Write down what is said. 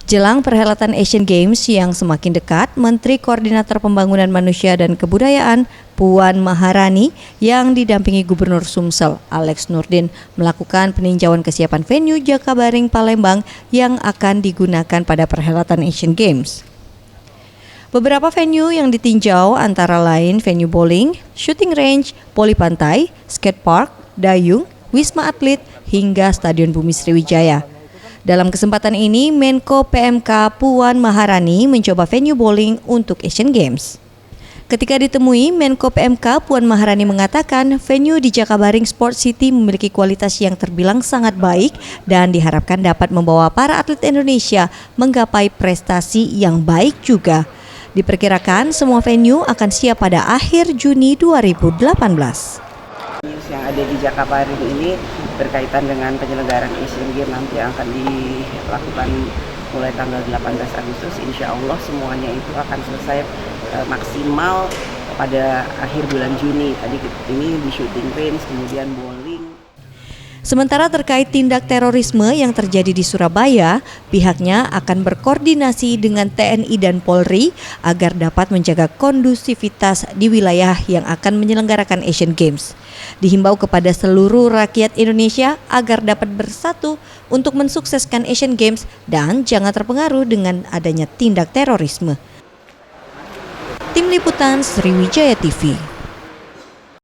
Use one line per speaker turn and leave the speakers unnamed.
Jelang perhelatan Asian Games yang semakin dekat, Menteri Koordinator Pembangunan Manusia dan Kebudayaan Puan Maharani yang didampingi Gubernur Sumsel Alex Nurdin melakukan peninjauan kesiapan venue Jakabaring Palembang yang akan digunakan pada perhelatan Asian Games. Beberapa venue yang ditinjau antara lain venue bowling, shooting range, poli pantai, skatepark, dayung, wisma atlet, hingga Stadion Bumi Sriwijaya. Dalam kesempatan ini, Menko PMK Puan Maharani mencoba venue bowling untuk Asian Games. Ketika ditemui, Menko PMK Puan Maharani mengatakan venue di Jakabaring Sport City memiliki kualitas yang terbilang sangat baik dan diharapkan dapat membawa para atlet Indonesia menggapai prestasi yang baik juga. Diperkirakan semua venue akan siap pada akhir Juni 2018.
Yang ada di Jakabaring ini berkaitan dengan penyelenggaraan Asian Games nanti yang akan dilakukan mulai tanggal 18 Agustus. Insya Allah semuanya itu akan selesai maksimal pada akhir bulan Juni. Tadi ini di shooting range, kemudian bowling.
Sementara terkait tindak terorisme yang terjadi di Surabaya, pihaknya akan berkoordinasi dengan TNI dan Polri agar dapat menjaga kondusivitas di wilayah yang akan menyelenggarakan Asian Games. Dihimbau kepada seluruh rakyat Indonesia agar dapat bersatu untuk mensukseskan Asian Games dan jangan terpengaruh dengan adanya tindak terorisme. Tim Liputan Sriwijaya TV.